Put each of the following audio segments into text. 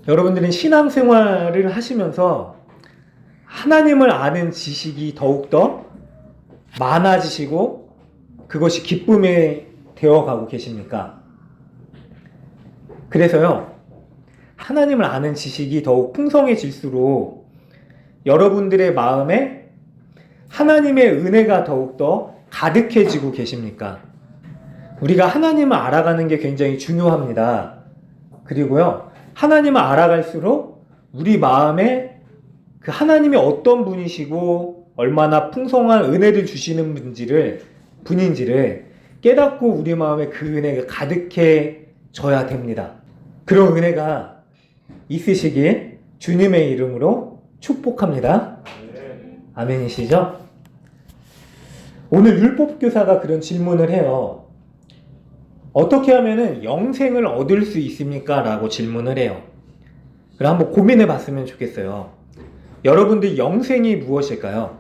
여러분들은 신앙생활을 하시면서 하나님을 아는 지식이 더욱더 많아지시고 그것이 기쁨에 되어가고 계십니까? 그래서요, 하나님을 아는 지식이 더욱 풍성해질수록 여러분들의 마음에 하나님의 은혜가 더욱더 가득해지고 계십니까? 우리가 하나님을 알아가는 게 굉장히 중요합니다. 그리고요, 하나님을 알아갈수록 우리 마음에 그 하나님이 어떤 분이시고 얼마나 풍성한 은혜를 주시는 분인지를 깨닫고 우리 마음에 그 은혜가 가득해져야 됩니다. 그런 은혜가 있으시길 주님의 이름으로 축복합니다. 아멘이시죠? 오늘 율법교사가 그런 질문을 해요. 어떻게 하면 영생을 얻을 수 있습니까? 라고 질문을 해요. 그럼 한번 고민해 봤으면 좋겠어요. 여러분들 영생이 무엇일까요?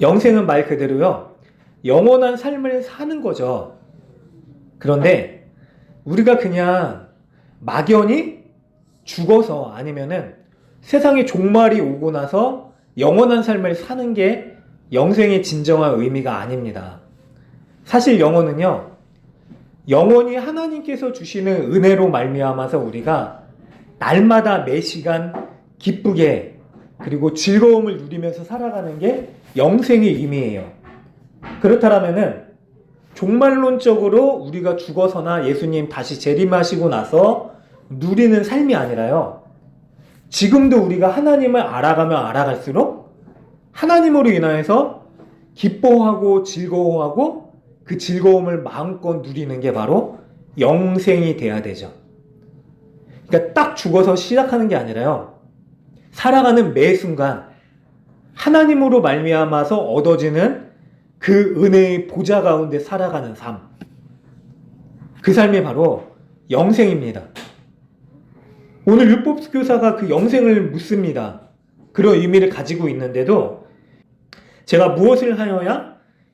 영생은 말 그대로요, 영원한 삶을 사는 거죠. 그런데 우리가 그냥 막연히 죽어서 아니면은 세상에 종말이 오고 나서 영원한 삶을 사는 게 영생의 진정한 의미가 아닙니다. 사실 영혼은요, 영원히 하나님께서 주시는 은혜로 말미암아서 우리가 날마다 매 시간 기쁘게 그리고 즐거움을 누리면서 살아가는 게 영생의 의미예요. 그렇다면은 종말론적으로 우리가 죽어서나 예수님 다시 재림하시고 나서 누리는 삶이 아니라요, 지금도 우리가 하나님을 알아가면 알아갈수록 하나님으로 인하여서 기뻐하고 즐거워하고 그 즐거움을 마음껏 누리는 게 바로 영생이 돼야 되죠. 그러니까 딱 죽어서 시작하는 게 아니라요, 살아가는 매 순간 하나님으로 말미암아서 얻어지는 그 은혜의 보좌 가운데 살아가는 삶, 그 삶이 바로 영생입니다. 오늘 율법교사가 그 영생을 묻습니다. 그런 의미를 가지고 있는데도 제가 무엇을 하여야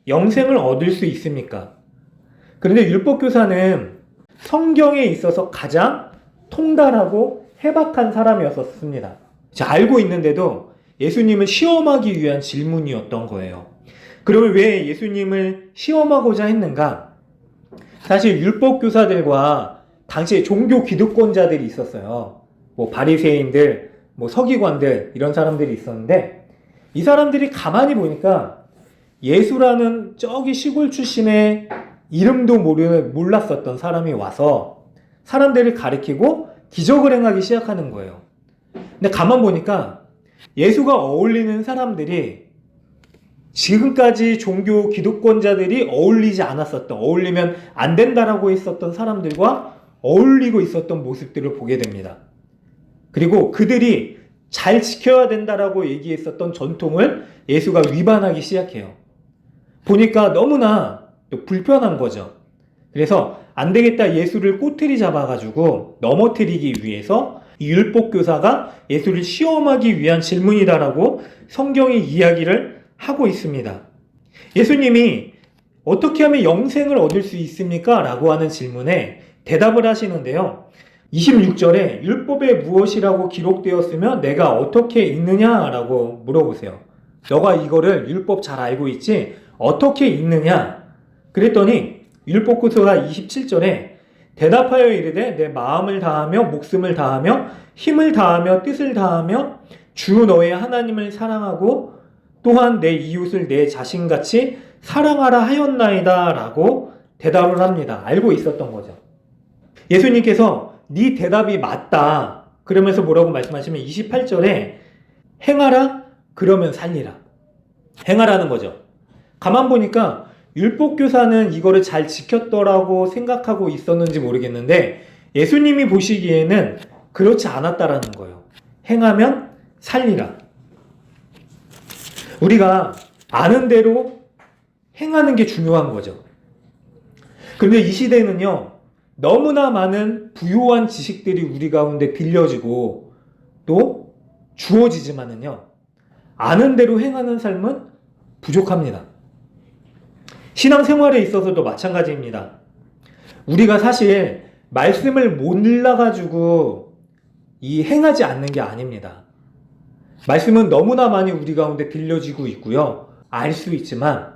영생을 얻을 수 있습니까? 그런데 율법교사는 성경에 있어서 가장 통달하고 해박한 사람이었습니다. 알고 있는데도 예수님을 시험하기 위한 질문이었던 거예요. 그러면 왜 예수님을 시험하고자 했는가? 사실 율법교사들과 당시에 종교 기득권자들이 있었어요. 바리새인들, 서기관들, 이런 사람들이 있었는데, 이 사람들이 가만히 보니까 예수라는 저기 시골 출신의 이름도 몰랐었던 사람이 와서 사람들을 가리키고 기적을 행하기 시작하는 거예요. 근데 가만 보니까 예수가 어울리는 사람들이 지금까지 종교 기득권자들이 어울리지 않았었던, 어울리면 안 된다라고 했었던 사람들과 어울리고 있었던 모습들을 보게 됩니다. 그리고 그들이 잘 지켜야 된다라고 얘기했었던 전통을 예수가 위반하기 시작해요. 보니까 너무나 불편한 거죠. 그래서 안 되겠다, 예수를 꼬투리 잡아가지고 넘어뜨리기 위해서 이 율법교사가 예수를 시험하기 위한 질문이다라고 성경이 이야기를 하고 있습니다. 예수님이 어떻게 하면 영생을 얻을 수 있습니까? 라고 하는 질문에 대답을 하시는데요. 26절에 율법에 무엇이라고 기록되었으면 내가 어떻게 읽느냐? 라고 물어보세요. 너가 이거를 율법 잘 알고 있지? 어떻게 읽느냐? 그랬더니 율법교사가 27절에 대답하여 이르되 내 마음을 다하며 목숨을 다하며 힘을 다하며 뜻을 다하며 주 너의 하나님을 사랑하고 또한 내 이웃을 내 자신같이 사랑하라 하였나이다 라고 대답을 합니다. 알고 있었던 거죠. 예수님께서 네 대답이 맞다 그러면서 뭐라고 말씀하시면 28절에 행하라 그러면 살리라. 행하라는 거죠. 가만 보니까 율법교사는 이거를 잘 지켰더라고 생각하고 있었는지 모르겠는데 예수님이 보시기에는 그렇지 않았다라는 거예요. 행하면 살리라. 우리가 아는 대로 행하는 게 중요한 거죠. 그런데 이 시대는요, 너무나 많은 부요한 지식들이 우리 가운데 들려지고 또 주어지지만은요, 아는 대로 행하는 삶은 부족합니다. 신앙생활에 있어서도 마찬가지입니다. 우리가 사실 말씀을 몰라가지고 이 행하지 않는 게 아닙니다. 말씀은 너무나 많이 우리 가운데 들려지고 있고요. 알 수 있지만,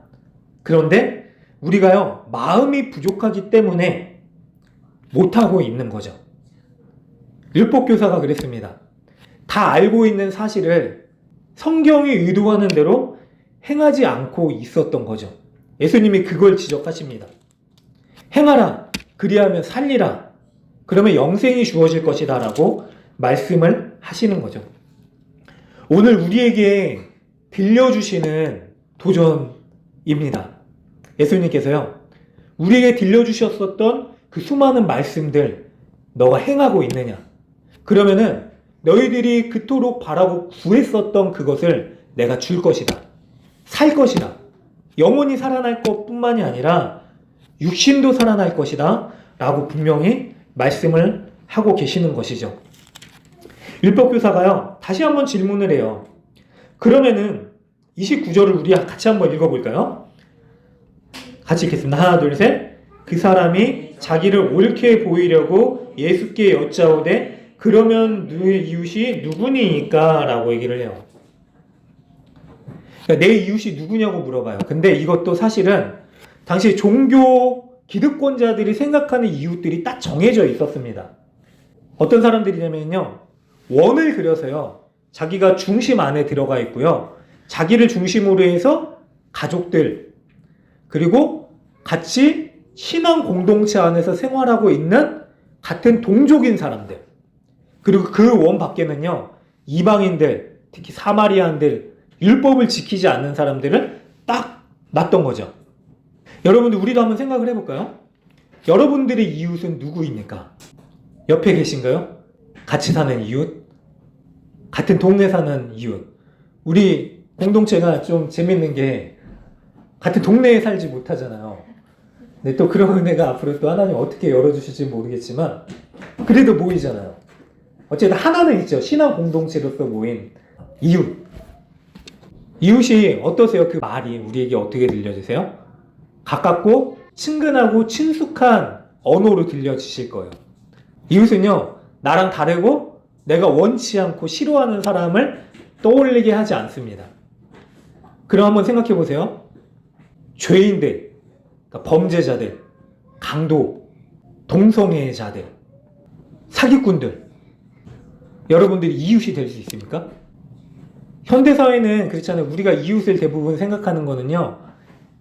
그런데 우리가요, 마음이 부족하기 때문에 못하고 있는 거죠. 율법교사가 그랬습니다. 다 알고 있는 사실을 성경이 의도하는 대로 행하지 않고 있었던 거죠. 예수님이 그걸 지적하십니다. 행하라, 그리하면 살리라, 그러면 영생이 주어질 것이다 라고 말씀을 하시는 거죠. 오늘 우리에게 들려주시는 도전입니다. 예수님께서요, 우리에게 들려주셨었던 그 수많은 말씀들 너가 행하고 있느냐? 그러면은 너희들이 그토록 바라고 구했었던 그것을 내가 줄 것이다. 살 것이다. 영혼이 살아날 것뿐만이 아니라 육신도 살아날 것이다 라고 분명히 말씀을 하고 계시는 것이죠. 율법교사가요, 다시 한번 질문을 해요. 그러면은 29절을 우리 같이 한번 읽어볼까요? 같이 읽겠습니다. 하나, 둘, 셋. 그 사람이 자기를 옳게 보이려고 예수께 여짜오되 그러면 너의 이웃이 누구니까? 라고 얘기를 해요. 그러니까 내 이웃이 누구냐고 물어봐요. 근데 이것도 사실은 당시 종교 기득권자들이 생각하는 이웃들이 딱 정해져 있었습니다. 어떤 사람들이냐면요, 원을 그려서요, 자기가 중심 안에 들어가 있고요, 자기를 중심으로 해서 가족들, 그리고 같이 신앙 공동체 안에서 생활하고 있는 같은 동족인 사람들, 그리고 그 원 밖에는요, 이방인들, 특히 사마리아인들, 율법을 지키지 않는 사람들을 딱 놨던 거죠. 여러분들, 우리도 한번 생각을 해볼까요? 여러분들의 이웃은 누구입니까? 옆에 계신가요? 같이 사는 이웃? 같은 동네 사는 이웃? 우리 공동체가 좀 재밌는 게 같은 동네에 살지 못하잖아요. 근데 또 그런 은혜가 앞으로 또 하나님 어떻게 열어주실지 모르겠지만 그래도 모이잖아요. 어쨌든 하나는 있죠. 신앙 공동체로서 모인 이웃. 이웃이 어떠세요? 그 말이 우리에게 어떻게 들려주세요? 가깝고 친근하고 친숙한 언어로 들려주실 거예요. 이웃은요, 나랑 다르고 내가 원치 않고 싫어하는 사람을 떠올리게 하지 않습니다. 그럼 한번 생각해 보세요. 죄인들, 그러니까 범죄자들, 강도, 동성애자들, 사기꾼들, 여러분들이 이웃이 될 수 있습니까? 현대사회는 그렇잖아요. 우리가 이웃을 대부분 생각하는 거는요,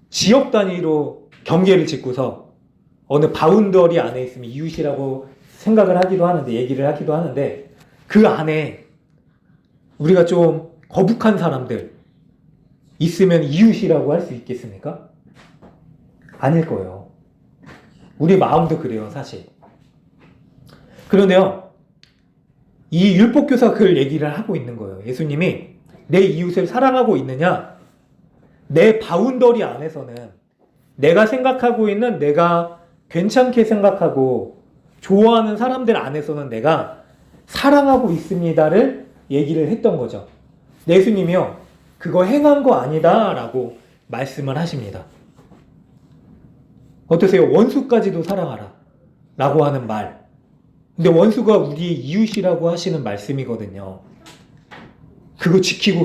지역 단위로 경계를 짓고서 어느 바운더리 안에 있으면 이웃이라고 생각을 하기도 하는데, 얘기를 하기도 하는데, 그 안에 우리가 좀 거북한 사람들 있으면 이웃이라고 할 수 있겠습니까? 아닐 거예요. 우리 마음도 그래요, 사실. 그런데요, 이 율법교사 그 얘기를 하고 있는 거예요. 예수님이 내 이웃을 사랑하고 있느냐? 내 바운더리 안에서는 내가 생각하고 있는, 내가 괜찮게 생각하고 좋아하는 사람들 안에서는 내가 사랑하고 있습니다를 얘기를 했던 거죠. 예수님이요, 그거 행한 거 아니다 라고 말씀을 하십니다. 어떠세요? 원수까지도 사랑하라 라고 하는 말. 근데 원수가 우리 이웃이라고 하시는 말씀이거든요. 그거 지키고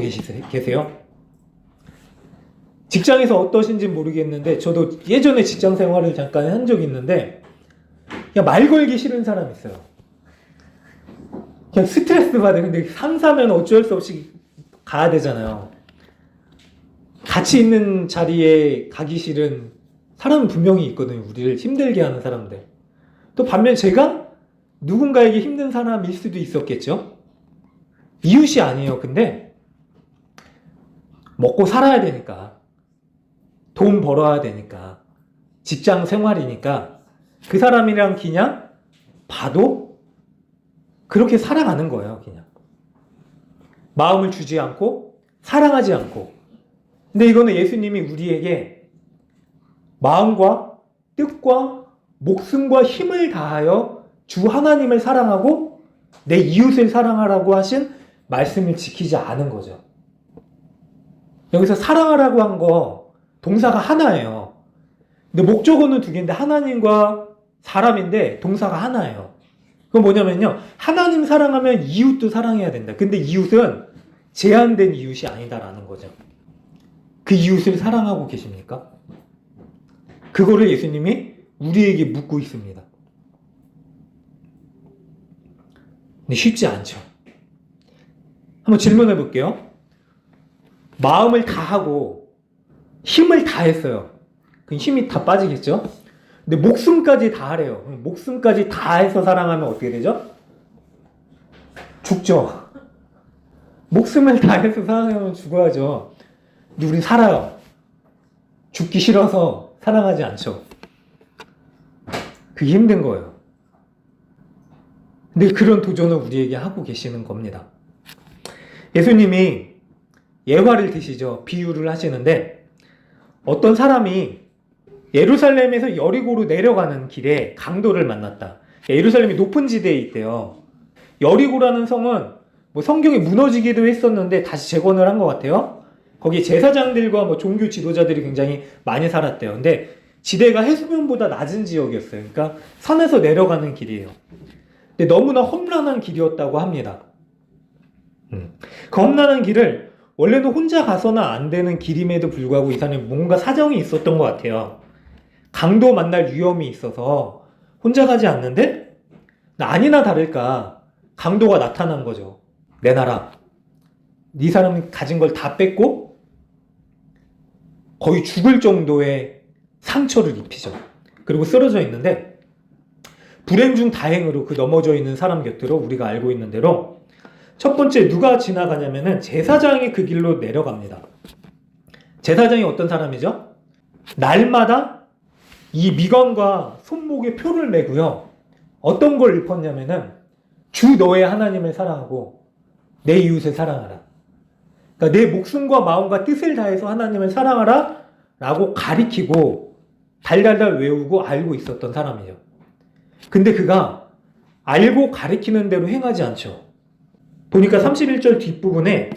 계세요? 직장에서 어떠신지 모르겠는데 저도 예전에 직장 생활을 잠깐 한 적이 있는데 그냥 말 걸기 싫은 사람 있어요. 그냥 스트레스 받아요. 근데 상사면 어쩔 수 없이 가야 되잖아요. 같이 있는 자리에 가기 싫은 사람은 분명히 있거든요. 우리를 힘들게 하는 사람들. 또 반면 제가 누군가에게 힘든 사람일 수도 있었겠죠. 이웃이 아니에요. 근데 먹고 살아야 되니까, 돈 벌어야 되니까, 직장 생활이니까 그 사람이랑 그냥 봐도 그렇게 살아가는 거예요. 그냥 마음을 주지 않고 사랑하지 않고. 근데 이거는 예수님이 우리에게 마음과 뜻과 목숨과 힘을 다하여 주 하나님을 사랑하고 내 이웃을 사랑하라고 하신 말씀을 지키지 않은 거죠. 여기서 사랑하라고 한 거 동사가 하나예요. 근데 목적어는 두 개인데 하나님과 사람인데 동사가 하나예요. 그건 뭐냐면요. 하나님 사랑하면 이웃도 사랑해야 된다. 근데 이웃은 제한된 이웃이 아니다라는 거죠. 그 이웃을 사랑하고 계십니까? 그거를 예수님이 우리에게 묻고 있습니다. 근데 쉽지 않죠. 한번 질문해 볼게요. 마음을 다하고 힘을 다했어요. 그 힘이 다 빠지겠죠? 근데 목숨까지 다하래요. 목숨까지 다해서 사랑하면 어떻게 되죠? 죽죠. 목숨을 다해서 사랑하면 죽어야죠. 근데 우린 살아요. 죽기 싫어서 사랑하지 않죠. 그게 힘든 거예요. 근데 그런 도전을 우리에게 하고 계시는 겁니다. 예수님이 예화를 드시죠. 비유를 하시는데 어떤 사람이 예루살렘에서 여리고로 내려가는 길에 강도를 만났다. 예루살렘이 높은 지대에 있대요. 여리고라는 성은 뭐 성경이 무너지기도 했었는데 다시 재건을 한 것 같아요. 거기 제사장들과 뭐 종교 지도자들이 굉장히 많이 살았대요. 근데 지대가 해수면보다 낮은 지역이었어요. 그러니까 산에서 내려가는 길이에요. 근데 너무나 험난한 길이었다고 합니다. 그 험난한 길을 원래는 혼자 가서는 안 되는 길임에도 불구하고 이 사람이 뭔가 사정이 있었던 것 같아요. 강도 만날 위험이 있어서 혼자 가지 않는데 아니나 다를까 강도가 나타난 거죠. 내놔라. 이 사람이 가진 걸 다 뺏고 거의 죽을 정도의 상처를 입히죠. 그리고 쓰러져 있는데 불행 중 다행으로 그 넘어져 있는 사람 곁으로 우리가 알고 있는 대로 첫 번째 누가 지나가냐면은 제사장이 그 길로 내려갑니다. 제사장이 어떤 사람이죠? 날마다 이 미관과 손목에 표를 메고요. 어떤 걸 읊었냐면은 주 너의 하나님을 사랑하고 내 이웃을 사랑하라. 그러니까 내 목숨과 마음과 뜻을 다해서 하나님을 사랑하라 라고 가리키고 달달달 외우고 알고 있었던 사람이에요. 근데 그가 알고 가리키는 대로 행하지 않죠. 보니까 31절 뒷부분에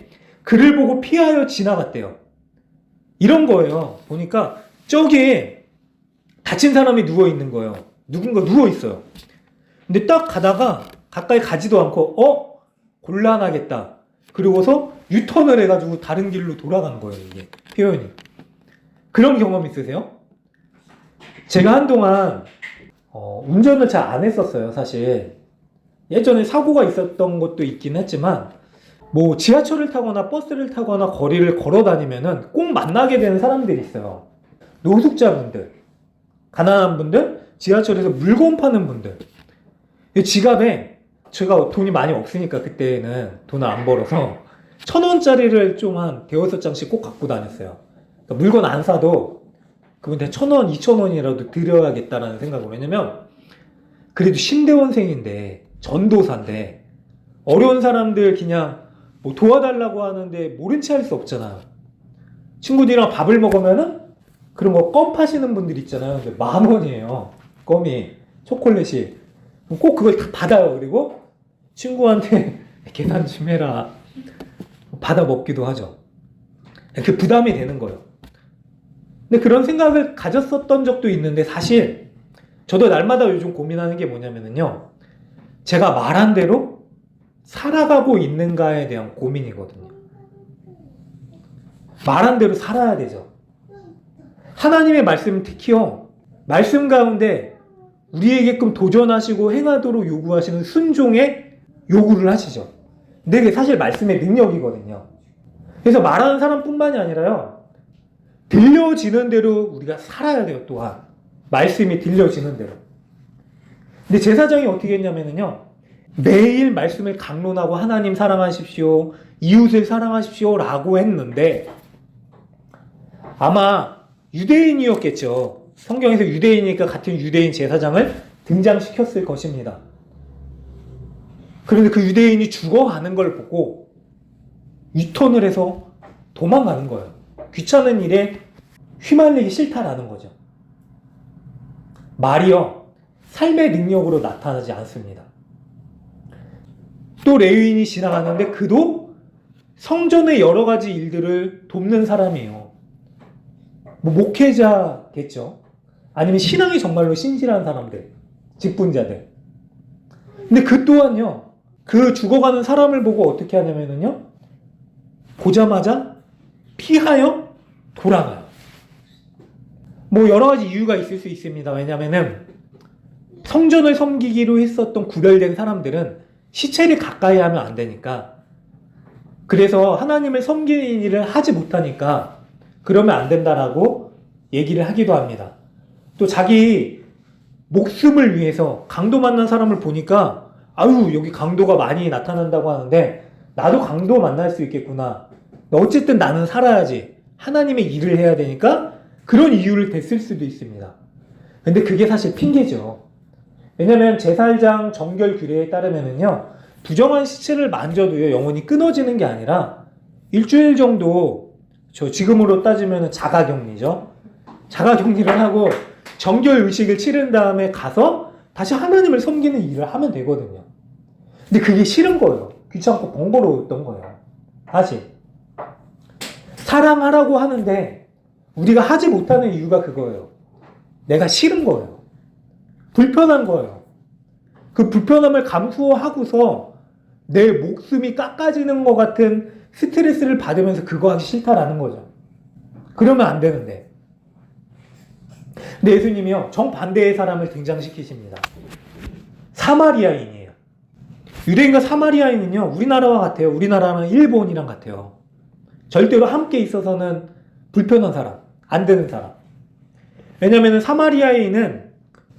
그를 보고 피하여 지나갔대요. 이런 거예요. 보니까 저기에 다친 사람이 누워있는 거예요. 누군가 누워있어요. 근데 딱 가다가 가까이 가지도 않고 곤란하겠다. 그러고서 유턴을 해가지고 다른 길로 돌아간 거예요. 이게 표현이. 그런 경험 있으세요? 제가 한동안 운전을 잘 안 했었어요. 사실 예전에 사고가 있었던 것도 있긴 했지만 뭐 지하철을 타거나 버스를 타거나 거리를 걸어 다니면은 꼭 만나게 되는 사람들이 있어요. 노숙자분들, 가난한 분들, 지하철에서 물건 파는 분들. 지갑에 제가 돈이 많이 없으니까 그때는 돈을 안 벌어서 1,000원짜리를 좀 한 대여섯 장씩 꼭 갖고 다녔어요. 그러니까 물건 안 사도 그분한테 1,000원, 2,000원이라도 드려야겠다라는 생각으로. 왜냐면 그래도 신대원생인데 전도사인데 어려운 사람들 그냥 뭐 도와달라고 하는데 모른 체 할 수 없잖아요. 친구들이랑 밥을 먹으면은 그런 거 껌 파시는 분들 있잖아요. 근데 10,000원이에요. 껌이, 초콜릿이. 꼭 그걸 다 받아요. 그리고 친구한테 계산 좀 해라. 받아 먹기도 하죠. 그 부담이 되는 거예요. 근데 그런 생각을 가졌었던 적도 있는데 사실 저도 날마다 요즘 고민하는 게 뭐냐면요. 제가 말한 대로 살아가고 있는가에 대한 고민이거든요. 말한 대로 살아야 되죠. 하나님의 말씀은 특히요. 말씀 가운데 우리에게끔 도전하시고 행하도록 요구하시는 순종의 요구를 하시죠. 근데 그게 사실 말씀의 능력이거든요. 그래서 말하는 사람뿐만이 아니라요. 들려지는 대로 우리가 살아야 돼요. 또한 말씀이 들려지는 대로. 근데 제사장이 어떻게 했냐면요. 매일 말씀을 강론하고 하나님 사랑하십시오. 이웃을 사랑하십시오. 라고 했는데 아마 유대인이었겠죠. 성경에서 유대인이니까 같은 유대인 제사장을 등장시켰을 것입니다. 그런데 그 유대인이 죽어가는 걸 보고 유턴을 해서 도망가는 거예요. 귀찮은 일에 휘말리기 싫다라는 거죠. 말이요. 삶의 능력으로 나타나지 않습니다. 또 레위인이 지나가는데 그도 성전의 여러 가지 일들을 돕는 사람이에요. 뭐 목회자겠죠. 아니면 신앙이 정말로 신실한 사람들, 직분자들. 근데 그 또한요, 그 죽어가는 사람을 보고 어떻게 하냐면요, 보자마자 피하여 돌아가요. 뭐 여러 가지 이유가 있을 수 있습니다. 왜냐면은 성전을 섬기기로 했었던 구별된 사람들은 시체를 가까이 하면 안 되니까, 그래서 하나님을 섬기는 일을 하지 못하니까 그러면 안 된다라고 얘기를 하기도 합니다. 또 자기 목숨을 위해서 강도 만난 사람을 보니까 아유 여기 강도가 많이 나타난다고 하는데 나도 강도 만날 수 있겠구나. 어쨌든 나는 살아야지. 하나님의 일을 해야 되니까 그런 이유를 댔을 수도 있습니다. 근데 그게 사실 핑계죠. 왜냐면 제사장 정결 규례에 따르면은요, 부정한 시체를 만져도요 영혼이 끊어지는 게 아니라 일주일 정도, 저 지금으로 따지면 자가격리죠. 자가격리를 하고 정결 의식을 치른 다음에 가서 다시 하나님을 섬기는 일을 하면 되거든요. 근데 그게 싫은 거예요. 귀찮고 번거로웠던 거예요. 다시 사랑하라고 하는데 우리가 하지 못하는 이유가 그거예요. 내가 싫은 거예요. 불편한 거예요. 그 불편함을 감수하고서 내 목숨이 깎아지는 것 같은 스트레스를 받으면서 그거 하기 싫다라는 거죠. 그러면 안 되는데. 근데 예수님이요, 정반대의 사람을 등장시키십니다. 사마리아인이에요. 유대인과 사마리아인은요, 우리나라와 같아요. 우리나라는 일본이랑 같아요. 절대로 함께 있어서는 불편한 사람, 안 되는 사람. 왜냐하면 사마리아인은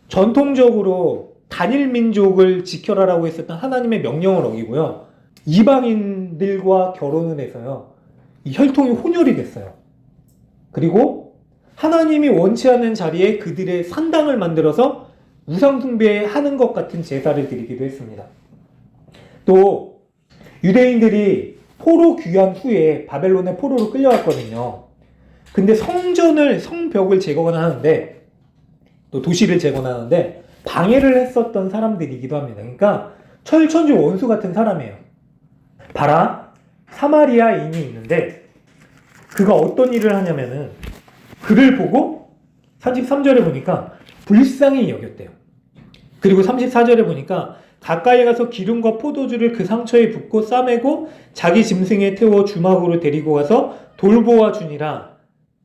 전통적으로 단일 민족을 지켜라라고 했었던 하나님의 명령을 어기고요, 이방인들과 결혼을 해서요, 이 혈통이 혼혈이 됐어요. 그리고 하나님이 원치 않는 자리에 그들의 산당을 만들어서 우상숭배하는 것 같은 제사를 드리기도 했습니다. 또 유대인들이 포로 귀환 후에 바벨론의 포로로 끌려갔거든요. 근데 성벽을 재건하는데, 또 도시를 재건하는데 방해를 했었던 사람들이기도 합니다. 그러니까 철천지 원수 같은 사람이에요. 봐라, 사마리아인이 있는데 그가 어떤 일을 하냐면은 그를 보고 33절에 보니까 불쌍히 여겼대요. 그리고 34절에 보니까 가까이 가서 기름과 포도주를 그 상처에 붓고 싸매고 자기 짐승에 태워 주막으로 데리고 가서 돌보아 주니라.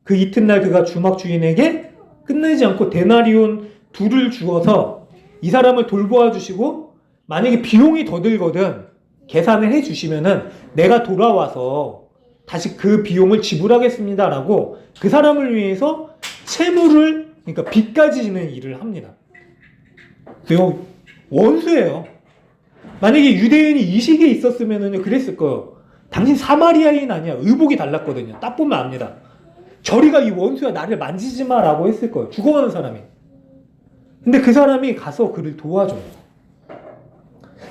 그 이튿날 그가 주막 주인에게 끝내지 않고 데나리온 2를 주어서 이 사람을 돌보아 주시고 만약에 비용이 더 들거든 계산을 해 주시면은 내가 돌아와서 다시 그 비용을 지불하겠습니다 라고 그 사람을 위해서 채무를, 그러니까 빚까지 지는 일을 합니다. 그리고 원수예요. 만약에 유대인이 이 시기에 있었으면 그랬을 거예요. 당신 사마리아인 아니야. 의복이 달랐거든요. 딱 보면 압니다. 저리가 이 원수야, 나를 만지지 마 라고 했을 거예요. 죽어가는 사람이. 근데 그 사람이 가서 그를 도와줘요.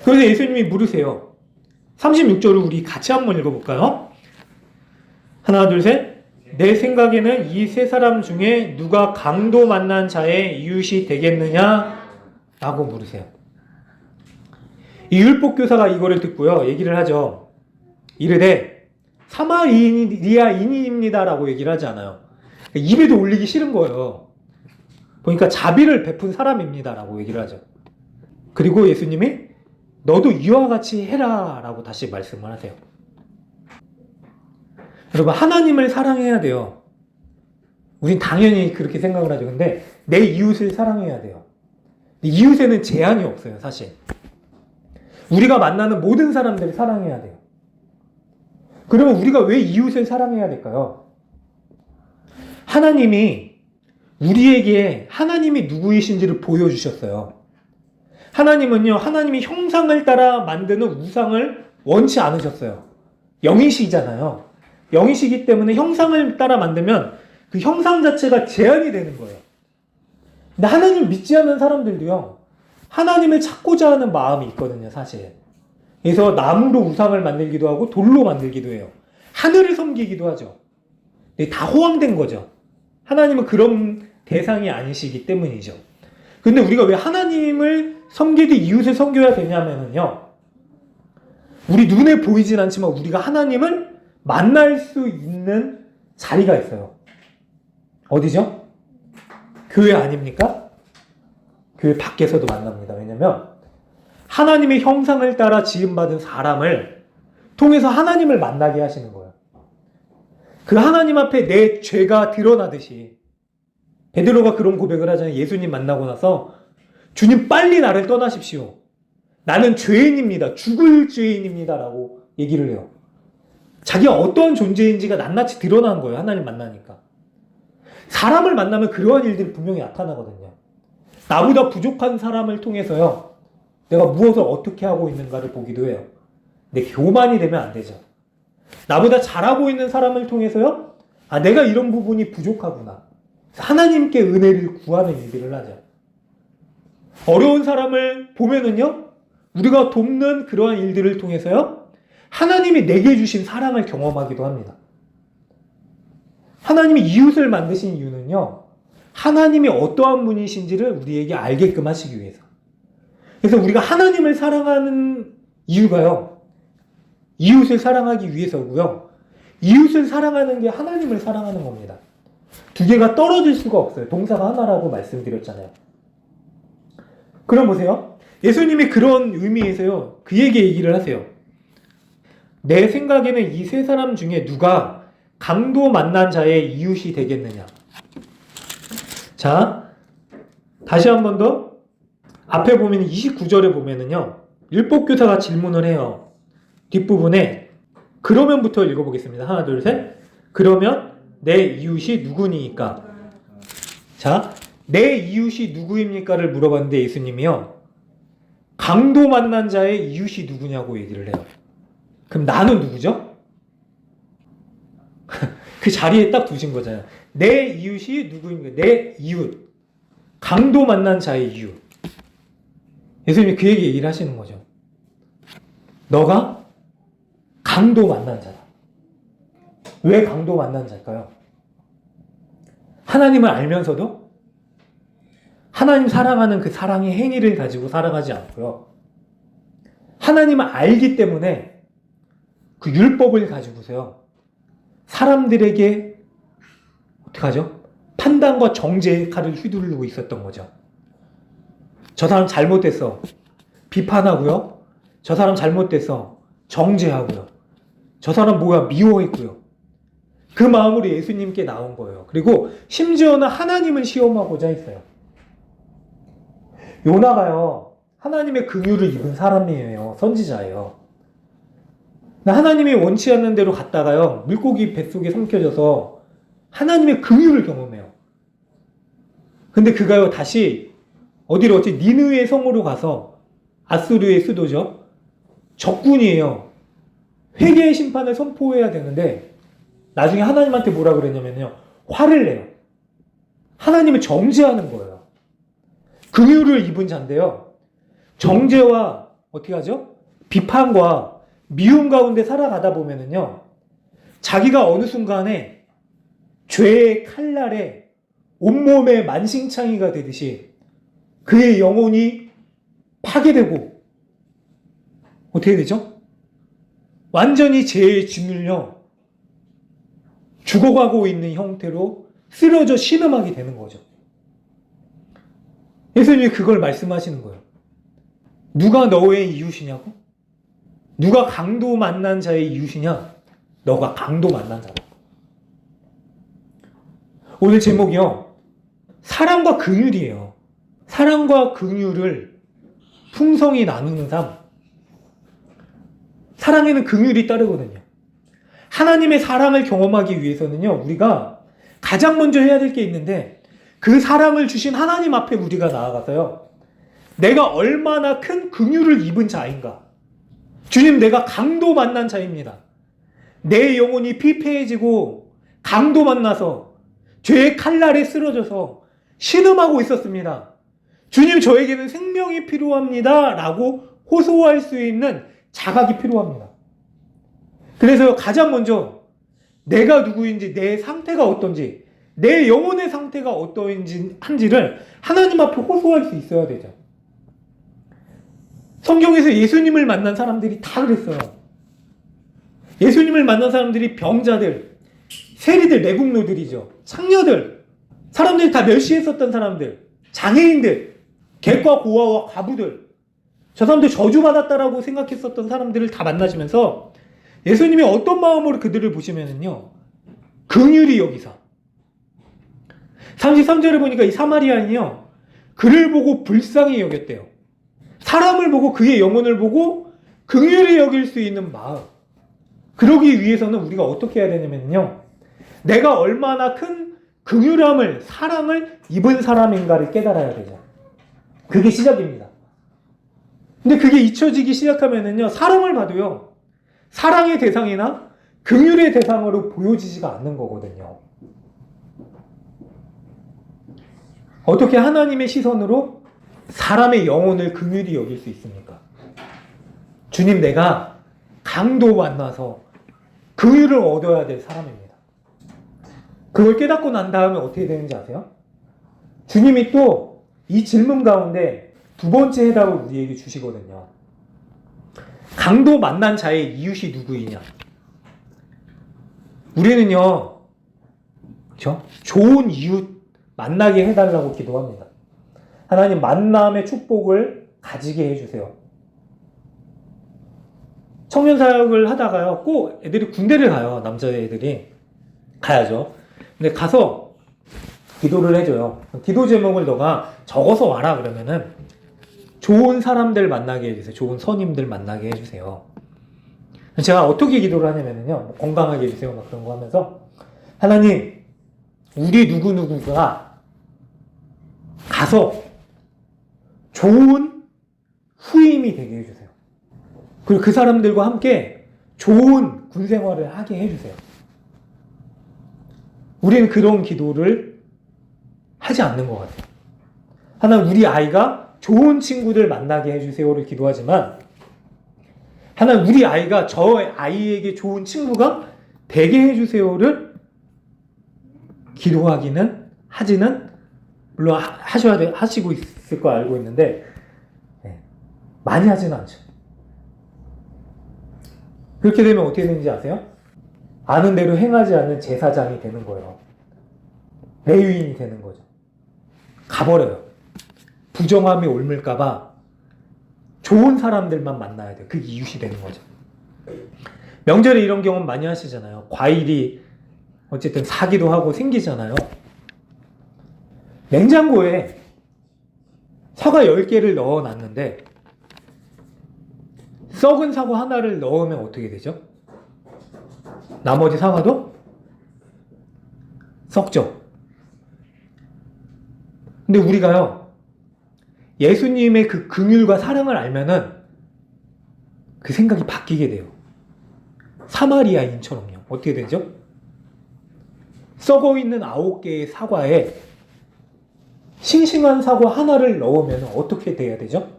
그래서 예수님이 물으세요. 36절을 우리 같이 한번 읽어볼까요? 하나 둘 셋. 내 생각에는 이 세 사람 중에 누가 강도 만난 자의 이웃이 되겠느냐 라고 물으세요. 이 율법교사가 이거를 듣고요, 얘기를 하죠. 이르되 사마리아인입니다 라고 얘기를 하지 않아요. 입에도 올리기 싫은 거예요. 보니까 자비를 베푼 사람입니다 라고 얘기를 하죠. 그리고 예수님이 너도 이와 같이 해라 라고 다시 말씀을 하세요. 여러분, 하나님을 사랑해야 돼요. 우린 당연히 그렇게 생각을 하죠. 근데 내 이웃을 사랑해야 돼요. 이웃에는 제한이 없어요, 사실. 우리가 만나는 모든 사람들을 사랑해야 돼요. 그러면 우리가 왜 이웃을 사랑해야 될까요? 하나님이 우리에게 하나님이 누구이신지를 보여주셨어요. 하나님은요, 하나님이 형상을 따라 만드는 우상을 원치 않으셨어요. 영이시잖아요. 영이시기 때문에 형상을 따라 만들면 그 형상 자체가 제한이 되는 거예요. 근데 하나님 믿지 않는 사람들도요, 하나님을 찾고자 하는 마음이 있거든요, 사실. 그래서 나무로 우상을 만들기도 하고 돌로 만들기도 해요. 하늘을 섬기기도 하죠. 근데 다 호황된 거죠. 하나님은 그런 대상이 아니시기 때문이죠. 근데 우리가 왜 하나님을 섬기듯 이웃을 섬겨야 되냐면요, 우리 눈에 보이진 않지만 우리가 하나님을 만날 수 있는 자리가 있어요. 어디죠? 교회 아닙니까? 교회 밖에서도 만납니다. 왜냐면 하나님의 형상을 따라 지음받은 사람을 통해서 하나님을 만나게 하시는 거예요. 그 하나님 앞에 내 죄가 드러나듯이 베드로가 그런 고백을 하잖아요. 예수님 만나고 나서 주님 빨리 나를 떠나십시오. 나는 죄인입니다. 죽을 죄인입니다. 라고 얘기를 해요. 자기가 어떠한 존재인지가 낱낱이 드러난 거예요. 하나님 만나니까. 사람을 만나면 그러한 일들이 분명히 나타나거든요. 나보다 부족한 사람을 통해서요. 내가 무엇을 어떻게 하고 있는가를 보기도 해요. 근데 교만이 되면 안 되죠. 나보다 잘하고 있는 사람을 통해서요. 아, 내가 이런 부분이 부족하구나. 하나님께 은혜를 구하는 일들을 하죠. 어려운 사람을 보면은요. 우리가 돕는 그러한 일들을 통해서요. 하나님이 내게 주신 사랑을 경험하기도 합니다. 하나님이 이웃을 만드신 이유는요. 하나님이 어떠한 분이신지를 우리에게 알게끔 하시기 위해서. 그래서 우리가 하나님을 사랑하는 이유가요. 이웃을 사랑하기 위해서고요. 이웃을 사랑하는 게 하나님을 사랑하는 겁니다. 두 개가 떨어질 수가 없어요. 동사가 하나라고 말씀드렸잖아요. 그럼 보세요. 예수님이 그런 의미에서요. 그에게 얘기를 하세요. 내 생각에는 이 세 사람 중에 누가 강도 만난 자의 이웃이 되겠느냐. 자, 다시 한 번 더. 앞에 보면 29절에 보면은요. 율법교사가 질문을 해요. 뒷부분에 그러면부터 읽어보겠습니다. 하나, 둘, 셋. 그러면 내 이웃이 누구니까? 자, 내 이웃이 누구입니까를 물어봤는데 예수님이요. 강도 만난 자의 이웃이 누구냐고 얘기를 해요. 그럼 나는 누구죠? 그 자리에 딱 두신 거잖아요. 내 이웃이 누구입니까? 내 이웃. 강도 만난 자의 이웃. 예수님이 그에게 얘기를 하시는 거죠. 너가 강도 만난 자다. 왜 강도 만난 자일까요? 하나님을 알면서도 하나님 사랑하는 그 사랑의 행위를 가지고 살아가지 않고요. 하나님을 알기 때문에 그 율법을 가지고서요. 사람들에게 어떡하죠? 판단과 정죄의 칼을 휘두르고 있었던 거죠. 저 사람 잘못됐어. 비판하고요. 저 사람 잘못됐어. 정죄하고요. 저 사람 뭐야 미워했고요. 그 마음으로 예수님께 나온 거예요. 그리고 심지어는 하나님을 시험하고자 했어요. 요나가요. 하나님의 긍휼을 입은 사람이에요. 선지자예요. 하나님이 원치 않는 대로 갔다가요. 물고기 뱃속에 삼켜져서 하나님의 긍휼을 경험해요. 근데 그가요. 다시 어디로 갔지? 니느웨 성으로 가서 아수르의 수도죠. 적군이에요. 회개의 심판을 선포해야 되는데 나중에 하나님한테 뭐라 그랬냐면요. 화를 내요. 하나님을 정죄하는 거예요. 긍휼을 입은 자인데요. 정죄와 어떻게 하죠? 비판과 미움 가운데 살아가다 보면은요. 자기가 어느 순간에 죄의 칼날에 온몸에 만신창이가 되듯이 그의 영혼이 파괴되고 어떻게 되죠? 완전히 죄에 짓눌려 죽어가고 있는 형태로 쓰러져 신음하게 되는 거죠. 예수님이 그걸 말씀하시는 거예요. 누가 너의 이웃이냐고? 누가 강도 만난 자의 이웃이냐? 너가 강도 만난 자다. 오늘 제목이요. 사랑과 긍휼이에요. 사랑과 긍휼을 풍성히 나누는 삶. 사랑에는 긍휼이 따르거든요. 하나님의 사랑을 경험하기 위해서는요. 우리가 가장 먼저 해야 될 게 있는데 그 사랑을 주신 하나님 앞에 우리가 나아가서요. 내가 얼마나 큰 긍휼을 입은 자인가. 주님, 내가 강도 만난 자입니다. 내 영혼이 피폐해지고 강도 만나서 죄의 칼날에 쓰러져서 신음하고 있었습니다. 주님, 저에게는 생명이 필요합니다. 라고 호소할 수 있는 자각이 필요합니다. 그래서 가장 먼저 내가 누구인지, 내 상태가 어떤지, 내 영혼의 상태가 어떠한지를 하나님 앞에 호소할 수 있어야 되죠. 성경에서 예수님을 만난 사람들이 다 그랬어요. 예수님을 만난 사람들이 병자들, 세리들, 내국노들이죠. 창녀들, 사람들이 다 멸시했었던 사람들, 장애인들, 객과 고아와 과부들, 저 사람들 저주받았다라고 생각했었던 사람들을 다 만나시면서 예수님이 어떤 마음으로 그들을 보시면은요, 긍휼히 여기사. 33절에 보니까 이 사마리아인이요, 그를 보고 불쌍히 여겼대요. 사람을 보고 그의 영혼을 보고 긍휼히 여길 수 있는 마음. 그러기 위해서는 우리가 어떻게 해야 되냐면요, 내가 얼마나 큰 긍휼함을, 사랑을 입은 사람인가를 깨달아야 되죠. 그게 시작입니다. 근데 그게 잊혀지기 시작하면은요, 사랑을 봐도요, 사랑의 대상이나 긍휼의 대상으로 보여지지가 않는 거거든요. 어떻게 하나님의 시선으로 사람의 영혼을 긍휼히 여길 수 있습니까? 주님, 내가 강도 만나서 긍휼을 얻어야 될 사람입니다. 그걸 깨닫고 난 다음에 어떻게 되는지 아세요? 주님이 또 이 질문 가운데 두 번째 해답을 우리에게 주시거든요. 강도 만난 자의 이웃이 누구이냐? 우리는요, 그렇죠? 좋은 이웃 만나게 해달라고 기도합니다. 하나님, 만남의 축복을 가지게 해주세요. 청년 사역을 하다가요, 꼭 애들이 군대를 가요. 남자애들이 가야죠. 근데 가서 기도를 해줘요. 기도 제목을 너가 적어서 와라 그러면은 좋은 사람들 만나게 해주세요. 좋은 선임들 만나게 해주세요. 제가 어떻게 기도를 하냐면요, 건강하게 해주세요 막 그런 거 하면서, 하나님, 우리 누구누구가 가서 좋은 후임이 되게 해주세요. 그리고 그 사람들과 함께 좋은 군 생활을 하게 해주세요. 우리는 그런 기도를 하지 않는 것 같아요. 하나님, 우리 아이가 좋은 친구들 만나게 해주세요를 기도하지만, 하나님, 우리 아이가 저 아이에게 좋은 친구가 되게 해주세요를 기도하기는, 하지는, 물론 하시고 있을 거 알고 있는데, 많이 하지는 않죠. 그렇게 되면 어떻게 되는지 아세요? 아는 대로 행하지 않는 제사장이 되는 거예요. 레위인이 되는 거죠. 가버려요. 부정함이 옮을까봐 좋은 사람들만 만나야 돼요. 그게 이웃이 되는 거죠. 명절에 이런 경험 많이 하시잖아요. 과일이 어쨌든 사기도 하고 생기잖아요. 냉장고에 사과 10개를 넣어놨는데 썩은 사과 하나를 넣으면 어떻게 되죠? 나머지 사과도 썩죠. 근데 우리가요, 예수님의 그 긍휼과 사랑을 알면은 그 생각이 바뀌게 돼요. 사마리아인처럼요. 어떻게 되죠? 썩어 있는 9개의 사과에 싱싱한 사과 하나를 넣으면 어떻게 돼야 되죠?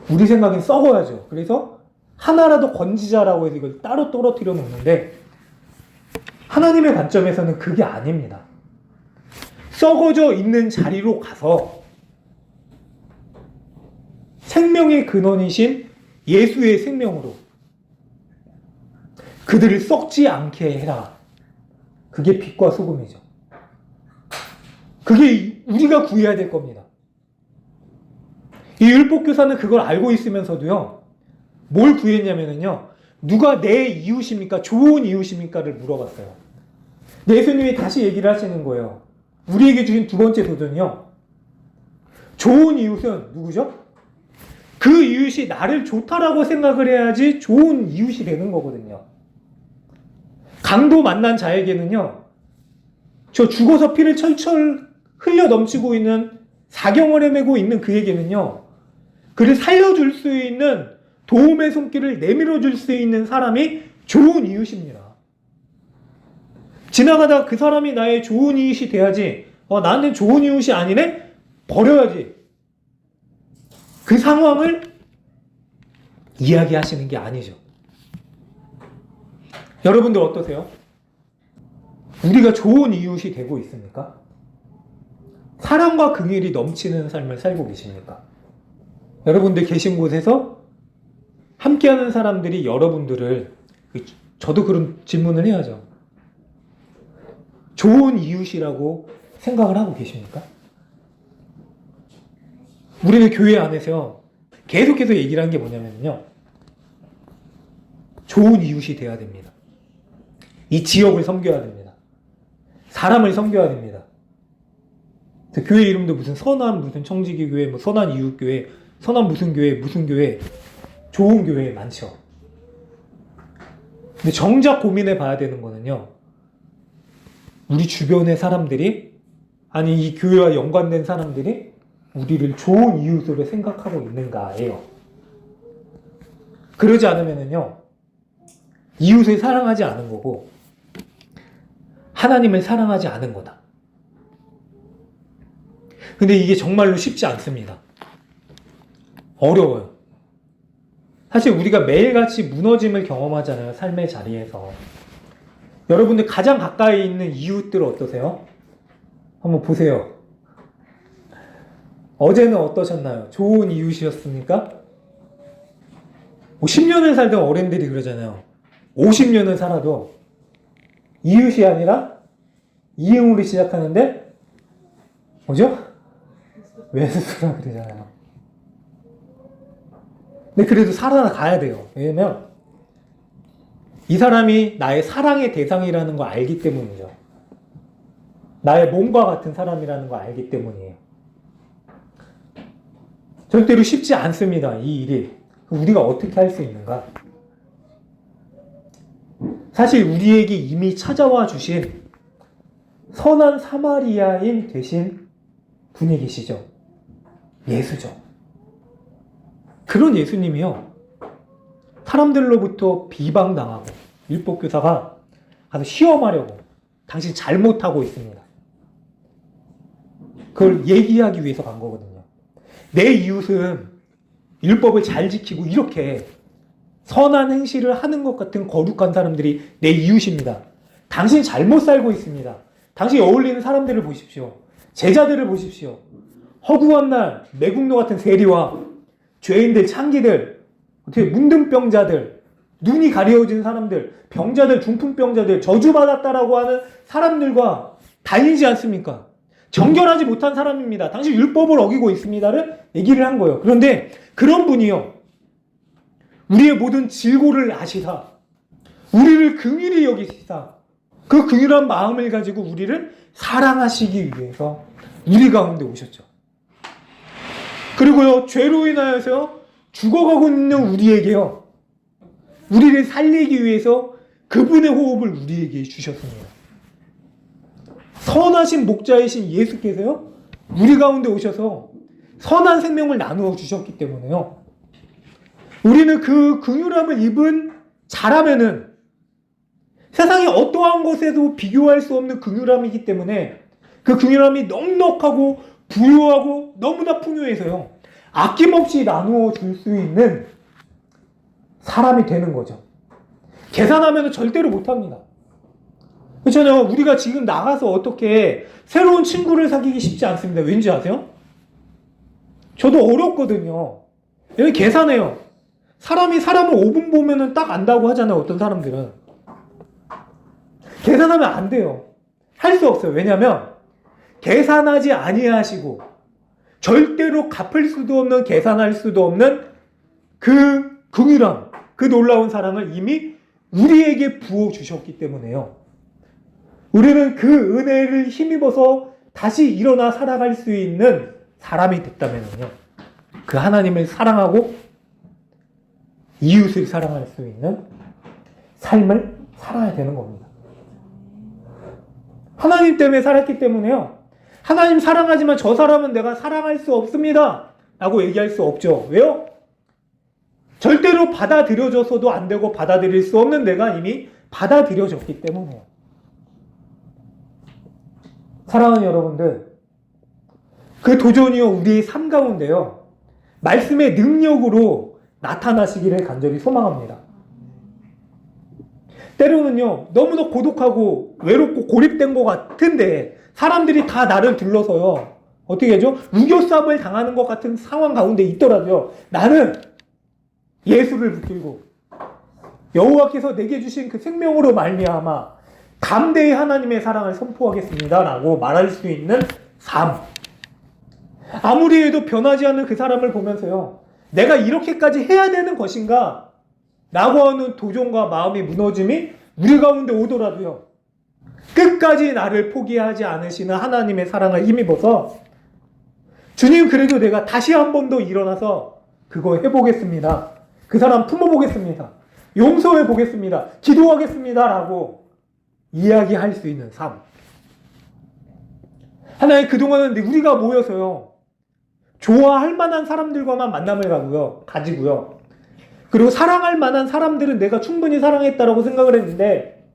우리 생각엔 썩어야죠. 그래서 하나라도 건지자라고 해서 이걸 따로 떨어뜨려 놓는데, 하나님의 관점에서는 그게 아닙니다. 썩어져 있는 자리로 가서 생명의 근원이신 예수의 생명으로 그들을 썩지 않게 해라. 그게 빛과 소금이죠. 그게 우리가 구해야 될 겁니다. 이 율법교사는 그걸 알고 있으면서도요, 뭘 구했냐면요, 누가 내 이웃입니까? 좋은 이웃입니까를 물어봤어요. 예수님이 다시 얘기를 하시는 거예요. 우리에게 주신 두 번째 도전이요, 좋은 이웃은 누구죠? 그 이웃이 나를 좋다라고 생각을 해야지 좋은 이웃이 되는 거거든요. 강도 만난 자에게는요, 저 죽어서 피를 철철 흘려 넘치고 있는 사경을 헤매고 있는 그에게는요, 그를 살려줄 수 있는 도움의 손길을 내밀어 줄 수 있는 사람이 좋은 이웃입니다. 지나가다 그 사람이 나의 좋은 이웃이 돼야지, 나한테는 좋은 이웃이 아니네? 버려야지. 그 상황을 이야기하시는 게 아니죠. 여러분들 어떠세요? 우리가 좋은 이웃이 되고 있습니까? 사랑과 긍휼이 넘치는 삶을 살고 계십니까? 여러분들 계신 곳에서 함께하는 사람들이 여러분들을, 저도 그런 질문을 해야죠. 좋은 이웃이라고 생각을 하고 계십니까? 우리는 교회 안에서 계속해서 얘기를 한 게 뭐냐면요. 좋은 이웃이 돼야 됩니다. 이 지역을 섬겨야 됩니다. 사람을 섬겨야 됩니다. 교회 이름도 무슨 선한 무슨 청지기 교회, 뭐 선한 이웃 교회, 선한 무슨 교회, 무슨 교회, 좋은 교회 많죠. 근데 정작 고민해 봐야 되는 거는요. 우리 주변의 사람들이, 아니 이 교회와 연관된 사람들이 우리를 좋은 이웃으로 생각하고 있는가예요. 그러지 않으면은요. 이웃을 사랑하지 않은 거고 하나님을 사랑하지 않은 거다. 근데 이게 정말로 쉽지 않습니다. 어려워요. 사실 우리가 매일같이 무너짐을 경험하잖아요. 삶의 자리에서. 여러분들 가장 가까이 있는 이웃들 어떠세요? 한번 보세요. 어제는 어떠셨나요? 좋은 이웃이었습니까? 10년을 살던 어른들이 그러잖아요. 50년을 살아도 이웃이 아니라 이응으로 시작하는데 뭐죠? 외숙수라 그러잖아요. 근데 그래도 살아가야 돼요. 왜냐면 이 사람이 나의 사랑의 대상이라는 걸 알기 때문이죠. 나의 몸과 같은 사람이라는 걸 알기 때문이에요. 절대로 쉽지 않습니다. 이 일이. 우리가 어떻게 할 수 있는가? 사실 우리에게 이미 찾아와 주신 선한 사마리아인 되신 분이 계시죠. 예수죠. 그런 예수님이요. 사람들로부터 비방당하고 율법교사가 가서 시험하려고 당신 잘못하고 있습니다. 그걸 얘기하기 위해서 간 거거든요. 내 이웃은 율법을 잘 지키고 이렇게 선한 행실을 하는 것 같은 거룩한 사람들이 내 이웃입니다. 당신 잘못 살고 있습니다. 당신이 어울리는 사람들을 보십시오. 제자들을 보십시오. 허구한 날 매국노 같은 세리와 죄인들, 창기들, 어떻게 문둥병자들, 눈이 가려워진 사람들, 병자들, 중풍병자들, 저주받았다라고 하는 사람들과 다니지 않습니까? 정결하지 못한 사람입니다. 당신 율법을 어기고 있습니다를 얘기를 한 거예요. 그런데 그런 분이요. 우리의 모든 질고를 아시사, 우리를 긍휼히 여기시사, 그 긍휼한 마음을 가지고 우리를 사랑하시기 위해서 우리 가운데 오셨죠. 그리고요, 죄로 인하여서 죽어가고 있는 우리에게요, 우리를 살리기 위해서 그분의 호흡을 우리에게 주셨습니다. 선하신 목자이신 예수께서요, 우리 가운데 오셔서 선한 생명을 나누어 주셨기 때문에요. 우리는 그 긍휼함을 입은 자라면은 세상의 어떠한 것에도 비교할 수 없는 긍휼함이기 때문에 그 긍휼함이 넉넉하고 부유하고 너무나 풍요해서요. 아낌없이 나누어 줄 수 있는 사람이 되는 거죠. 계산하면 절대로 못합니다. 그렇잖아요. 우리가 지금 나가서 어떻게 새로운 친구를 사귀기 쉽지 않습니다. 왠지 아세요? 저도 어렵거든요. 여기 계산해요. 사람이 사람을 5분 보면은 딱 안다고 하잖아요. 어떤 사람들은. 계산하면 안 돼요. 할 수 없어요. 왜냐하면 계산하지 아니하시고 절대로 갚을 수도 없는, 계산할 수도 없는 그 긍휼함, 그 놀라운 사랑을 이미 우리에게 부어주셨기 때문에요. 우리는 그 은혜를 힘입어서 다시 일어나 살아갈 수 있는 사람이 됐다면요. 그 하나님을 사랑하고 이웃을 사랑할 수 있는 삶을 살아야 되는 겁니다. 하나님 때문에 살았기 때문에요. 하나님 사랑하지만 저 사람은 내가 사랑할 수 없습니다 라고 얘기할 수 없죠. 왜요? 절대로 받아들여져서도 안 되고 받아들일 수 없는 내가 이미 받아들여졌기 때문에요. 사랑하는 여러분들, 그 도전이요, 우리의 삶 가운데요, 말씀의 능력으로 나타나시기를 간절히 소망합니다. 때로는요, 너무나 고독하고 외롭고 고립된 것 같은데 사람들이 다 나를 둘러서요, 어떻게 하죠? 우겨쌈을 당하는 것 같은 상황 가운데 있더라도요, 나는 예수를 붙들고 여호와께서 내게 주신 그 생명으로 말미암아 담대히 하나님의 사랑을 선포하겠습니다 라고 말할 수 있는 삶. 아무리 해도 변하지 않는 그 사람을 보면서요, 내가 이렇게까지 해야 되는 것인가? 라고 하는 도전과 마음의 무너짐이 우리 가운데 오더라도요. 끝까지 나를 포기하지 않으시는 하나님의 사랑을 힘입어서 주님, 그래도 내가 다시 한 번 더 일어나서 그거 해보겠습니다. 그 사람 품어보겠습니다. 용서해보겠습니다. 기도하겠습니다. 라고 이야기할 수 있는 삶. 하나님, 그동안은 우리가 모여서요. 좋아할 만한 사람들과만 만남을 가지고요. 그리고 사랑할 만한 사람들은 내가 충분히 사랑했다라고 생각을 했는데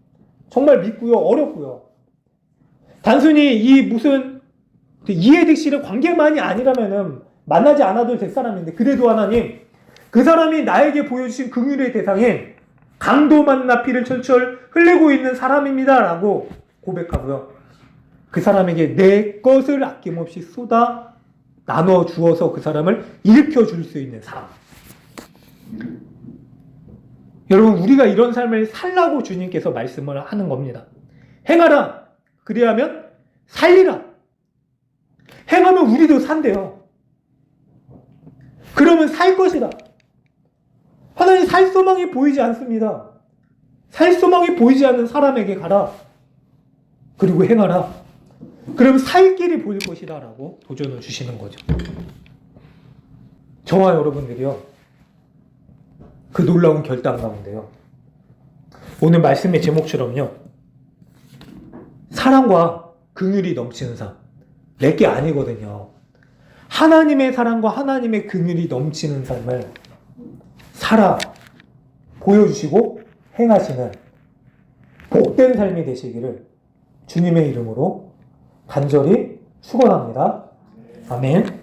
정말 믿고요. 어렵고요. 단순히 이 무슨 이해득 씨를 관계만이 아니라면은 만나지 않아도 될 사람인데 그래도 하나님 그 사람이 나에게 보여주신 긍휼의 대상인 강도 만나 피를 철철 흘리고 있는 사람입니다. 라고 고백하고요. 그 사람에게 내 것을 아낌없이 쏟아 나눠 주어서 그 사람을 일으켜 줄 수 있는 사람. 여러분, 우리가 이런 삶을 살라고 주님께서 말씀을 하는 겁니다. 행하라. 그리하면 살리라. 행하면 우리도 산대요. 그러면 살 것이다. 하나님, 살 소망이 보이지 않습니다. 살 소망이 보이지 않는 사람에게 가라. 그리고 행하라. 그럼 살 길이 보일 것이다. 라고 도전을 주시는 거죠. 저와 여러분들이요. 그 놀라운 결단 가운데요. 오늘 말씀의 제목처럼요. 사랑과 긍휼이 넘치는 삶. 내게 아니거든요. 하나님의 사랑과 하나님의 긍휼이 넘치는 삶을 살아 보여주시고 행하시는 복된 삶이 되시기를 주님의 이름으로 간절히 축원합니다. 아멘.